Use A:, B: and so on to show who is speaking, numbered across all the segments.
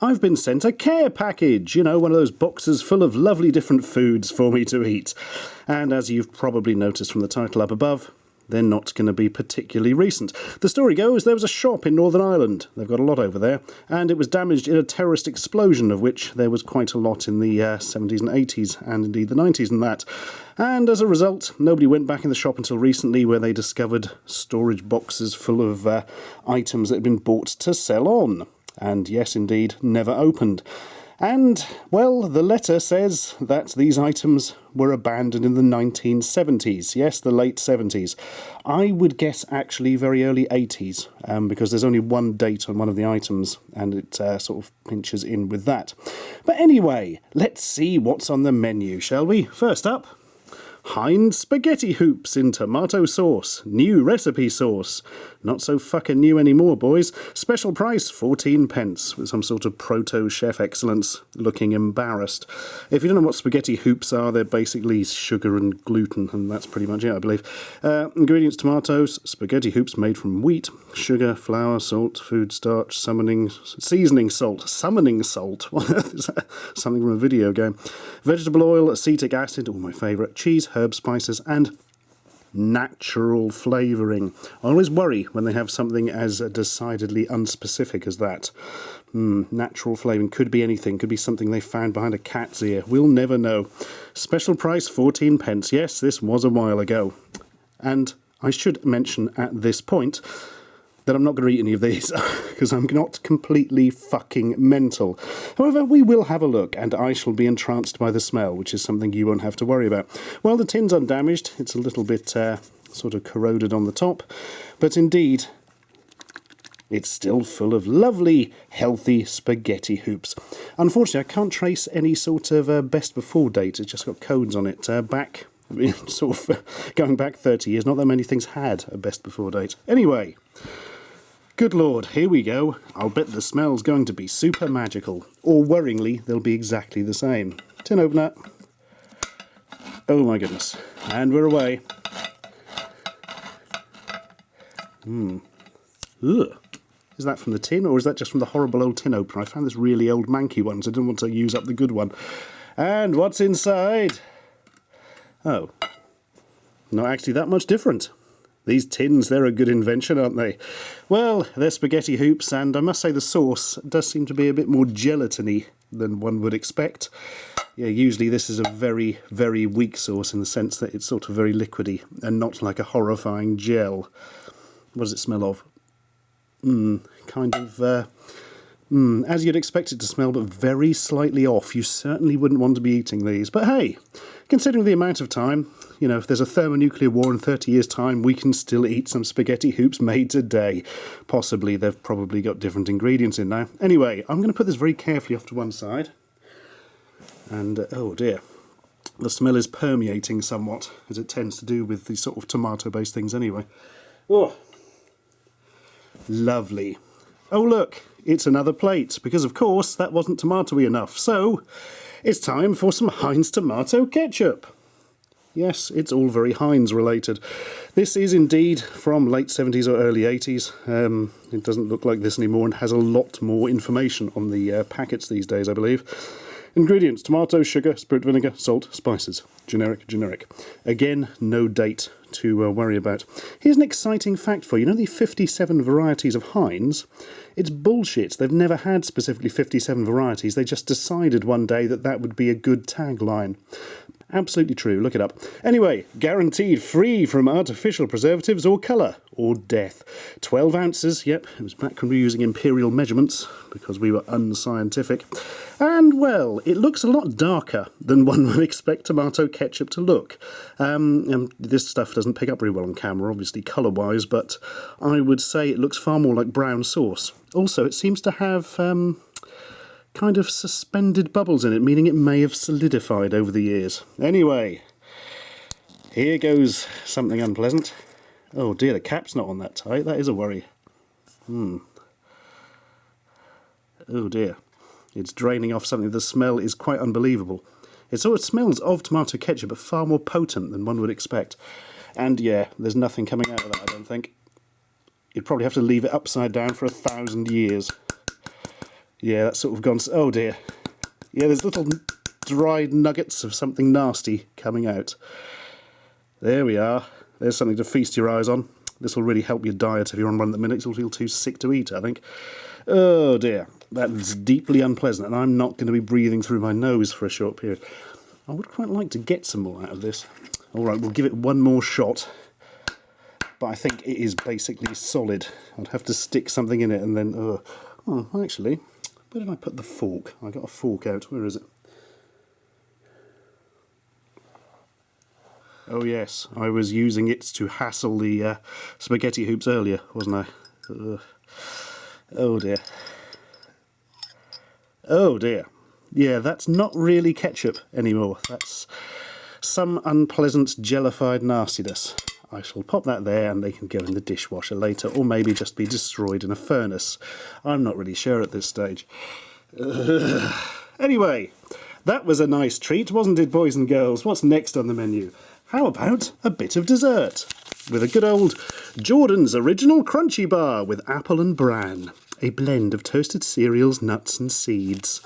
A: I've been sent a care package, you know, one of those boxes full of lovely different foods for me to eat. And as you've probably noticed from the title up above, they're not going to be particularly recent. The story goes there was a shop in Northern Ireland, they've got a lot over there, and it was damaged in a terrorist explosion, of which there was quite a lot in the 70s and 80s, and indeed the 90s and that. And as a result, nobody went back in the shop until recently, where they discovered storage boxes full of items that had been bought to sell on. And yes, indeed, never opened. And, well, the letter says that these items were abandoned in the 1970s. Yes, the late 70s. I would guess actually very early 80s, because there's only one date on one of the items, and it sort of pinches in with that. But anyway, let's see what's on the menu, shall we? First up, Hind spaghetti hoops in tomato sauce. New recipe sauce. Not so fucking new anymore, boys. Special price, 14p, with some sort of proto-chef excellence, looking embarrassed. If you don't know what spaghetti hoops are, they're basically sugar and gluten, and that's pretty much it, I believe. Ingredients: tomatoes, spaghetti hoops made from wheat, sugar, flour, salt, food starch, seasoning salt. Summoning salt? What is that? Something from a video game. Vegetable oil, acetic acid, all my favourite, cheese, herb spices, and natural flavouring. I always worry when they have something as decidedly unspecific as that. Natural flavouring could be anything, could be something they found behind a cat's ear. We'll never know. Special price, 14p. Yes, this was a while ago. And I should mention at this point that I'm not going to eat any of these, because I'm not completely fucking mental. However, we will have a look, and I shall be entranced by the smell, which is something you won't have to worry about. Well, the tin's undamaged. It's a little bit sort of corroded on the top, but indeed, it's still full of lovely, healthy spaghetti hoops. Unfortunately, I can't trace any sort of best before date. It's just got codes on it. Back, sort of going back 30 years, not that many things had a best before date. Anyway, good lord, here we go. I'll bet the smell's going to be super magical. Or worryingly, they'll be exactly the same. Tin opener. Oh my goodness. And we're away. Ugh. Is that from the tin, or is that just from the horrible old tin opener? I found this really old manky one, so I didn't want to use up the good one. And what's inside? Oh. Not actually that much different. These tins, they're a good invention, aren't they? Well, they're spaghetti hoops, and I must say the sauce does seem to be a bit more gelatiny than one would expect. Yeah, usually this is a very, very weak sauce in the sense that it's sort of very liquidy and not like a horrifying gel. What does it smell of? Kind of, as you'd expect it to smell, but very slightly off. You certainly wouldn't want to be eating these. But hey, considering the amount of time, you know, if there's a thermonuclear war in 30 years' time, we can still eat some spaghetti hoops made today. Possibly, they've probably got different ingredients in now. Anyway, I'm going to put this very carefully off to one side. And, oh dear, the smell is permeating somewhat, as it tends to do with these sort of tomato-based things anyway. Oh, lovely. Oh look, it's another plate, because of course that wasn't tomatoey enough. So, it's time for some Heinz tomato ketchup. Yes, it's all very Heinz related. This is indeed from late 70s or early 80s. It doesn't look like this anymore and has a lot more information on the packets these days, I believe. Ingredients: tomato, sugar, spirit vinegar, salt, spices. Generic, generic. Again, no date to worry about. Here's an exciting fact for you. You know the 57 varieties of Heinz? It's bullshit. They've never had specifically 57 varieties. They just decided one day that that would be a good tagline. Absolutely true, look it up. Anyway, guaranteed free from artificial preservatives or colour, or death. 12 ounces, yep, it was back when we were using imperial measurements, because we were unscientific. And, well, it looks a lot darker than one would expect tomato ketchup to look. This stuff doesn't pick up very well on camera, obviously colour-wise, but I would say it looks far more like brown sauce. Also, it seems to have kind of suspended bubbles in it, meaning it may have solidified over the years. Anyway, here goes something unpleasant. Oh dear, the cap's not on that tight. That is a worry. Oh dear. It's draining off something. The smell is quite unbelievable. It sort of smells of tomato ketchup, but far more potent than one would expect. And yeah, there's nothing coming out of that, I don't think. You'd probably have to leave it upside down for 1,000 years. Yeah, that's sort of gone... Oh dear. Yeah, there's little dried nuggets of something nasty coming out. There we are. There's something to feast your eyes on. This will really help your diet if you're on one at the minute. You'll feel too sick to eat, I think. Oh dear. That's deeply unpleasant, and I'm not going to be breathing through my nose for a short period. I would quite like to get some more out of this. All right, we'll give it one more shot. But I think it is basically solid. I'd have to stick something in it and then... Oh, actually, where did I put the fork? I got a fork out. Where is it? Oh yes, I was using it to hassle the spaghetti hoops earlier, wasn't I? Oh dear. Oh dear. Yeah, that's not really ketchup anymore. That's some unpleasant jellified nastiness. I shall pop that there and they can go in the dishwasher later, or maybe just be destroyed in a furnace. I'm not really sure at this stage. Anyway, that was a nice treat, wasn't it, boys and girls? What's next on the menu? How about a bit of dessert? With a good old Jordan's Original Crunchy Bar with apple and bran. A blend of toasted cereals, nuts and seeds.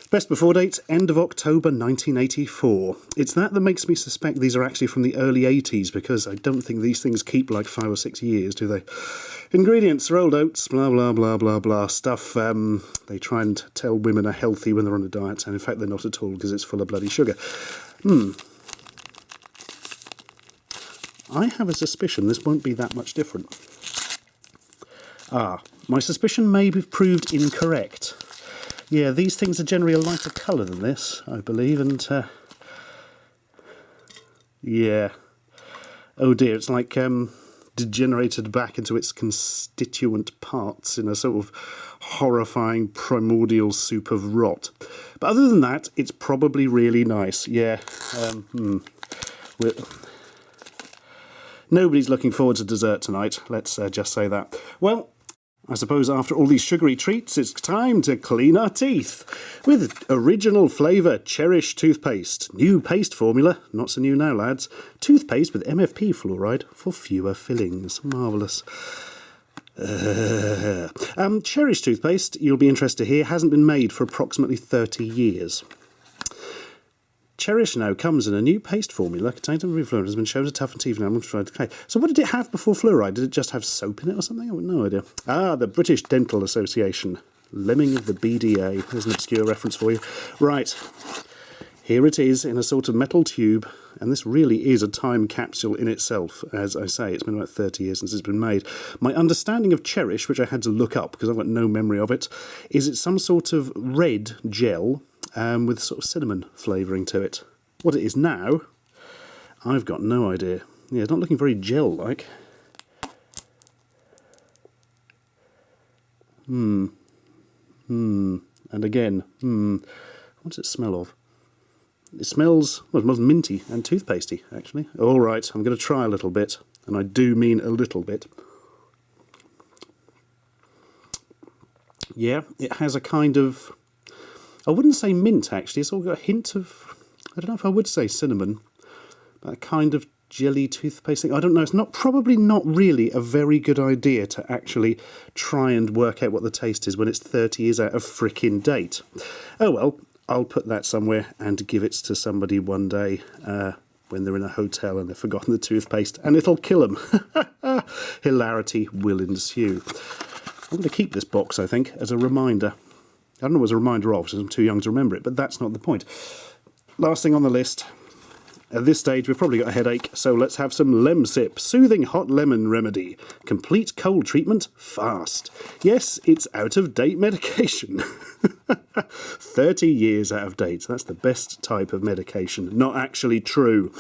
A: Best before date, end of October 1984. It's that makes me suspect these are actually from the early 80s, because I don't think these things keep like 5 or 6 years, do they? Ingredients, rolled oats, blah blah blah blah blah, stuff they try and tell women are healthy when they're on a diet, and in fact they're not at all because it's full of bloody sugar. I have a suspicion this won't be that much different. My suspicion may be proved incorrect. Yeah, these things are generally a lighter colour than this, I believe, and yeah. Oh dear, it's like degenerated back into its constituent parts in a sort of horrifying primordial soup of rot. But other than that, it's probably really nice. Yeah. Nobody's looking forward to dessert tonight, let's just say that. Well, I suppose after all these sugary treats, it's time to clean our teeth with original flavour Cherish Toothpaste. New paste formula, not so new now, lads. Toothpaste with MFP fluoride for fewer fillings. Marvellous. Cherish Toothpaste, you'll be interested to hear, hasn't been made for approximately 30 years. Cherish now comes in a new paste formula containing fluoride, has been shown to toughen teeth and fluoride clay. So what did it have before fluoride? Did it just have soap in it or something? I have no idea. The British Dental Association. Lemming of the BDA. There's an obscure reference for you. Right. Here it is in a sort of metal tube, and this really is a time capsule in itself. As I say, it's been about 30 years since it's been made. My understanding of Cherish, which I had to look up because I've got no memory of it, is it's some sort of red gel with sort of cinnamon flavouring to it. What it is now, I've got no idea. Yeah, it's not looking very gel-like. And again, what does it smell of? It smells, well, it smells minty and toothpastey, actually. All right, I'm going to try a little bit, and I do mean a little bit. Yeah, it has a kind of... I wouldn't say mint, actually. It's all got a hint of... I don't know if I would say cinnamon. But a kind of jelly toothpaste thing. I don't know. It's probably not really a very good idea to actually try and work out what the taste is when it's 30 years out of frickin' date. Oh well, I'll put that somewhere and give it to somebody one day when they're in a hotel and they've forgotten the toothpaste, and it'll kill them. Hilarity will ensue. I'm going to keep this box, I think, as a reminder. I don't know what it's a reminder of, because I'm too young to remember it, but that's not the point. Last thing on the list. At this stage, we've probably got a headache, so let's have some Lemsip, soothing hot lemon remedy. Complete cold treatment, fast. Yes, it's out-of-date medication. 30 years out of date. That's the best type of medication. Not actually true.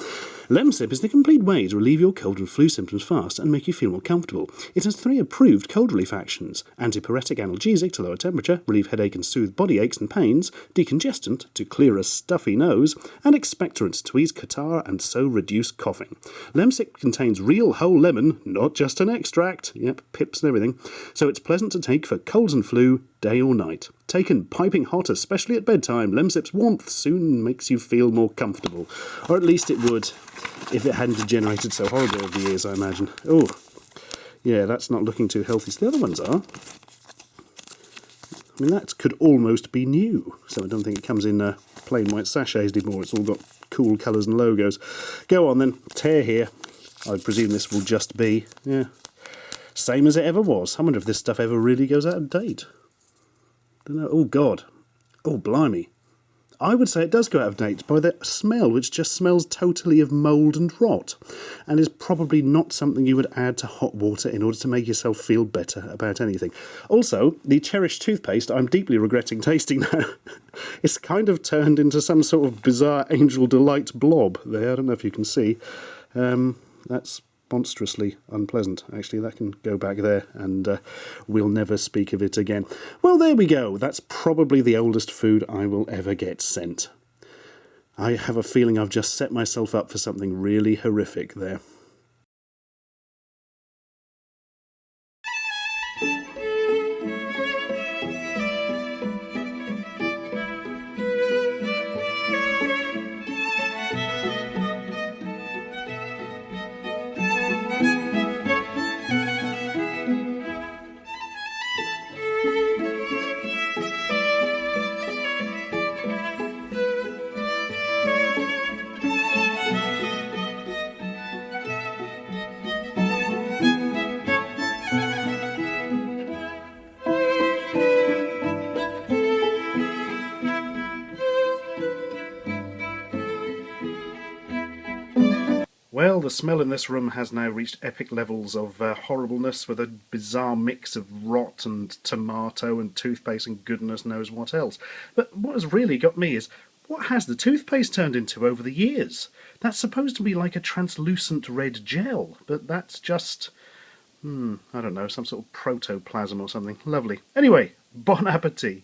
A: Lemsip is the complete way to relieve your cold and flu symptoms fast and make you feel more comfortable. It has 3 approved cold relief actions: antipyretic analgesic to lower temperature, relieve headache and soothe body aches and pains, decongestant to clear a stuffy nose, and expectorant to ease catarrh and so reduce coughing. Lemsip contains real whole lemon, not just an extract. Yep, pips and everything. So it's pleasant to take for colds and flu, day or night. Taken piping hot, especially at bedtime, Lemsip's warmth soon makes you feel more comfortable. Or at least it would, if it hadn't degenerated so horribly over the years, I imagine. Oh, Yeah, that's not looking too healthy. So the other ones are. I mean, that could almost be new. So I don't think it comes in plain white sachets anymore. It's all got cool colours and logos. Go on then, tear here. I presume this will just be, yeah, same as it ever was. I wonder if this stuff ever really goes out of date. Don't know. Oh, God. Oh, blimey. I would say it does go out of date by the smell, which just smells totally of mould and rot, and is probably not something you would add to hot water in order to make yourself feel better about anything. Also, the Cherish Toothpaste, I'm deeply regretting tasting now. It's kind of turned into some sort of bizarre Angel Delight blob there. I don't know if you can see. That's monstrously unpleasant. Actually, that can go back there, and we'll never speak of it again. Well, there we go. That's probably the oldest food I will ever get sent. I have a feeling I've just set myself up for something really horrific there. Well, the smell in this room has now reached epic levels of horribleness, with a bizarre mix of rot and tomato and toothpaste and goodness knows what else. But what has really got me is, what has the toothpaste turned into over the years? That's supposed to be like a translucent red gel, but that's just, I don't know, some sort of protoplasm or something. Lovely. Anyway, bon appetit.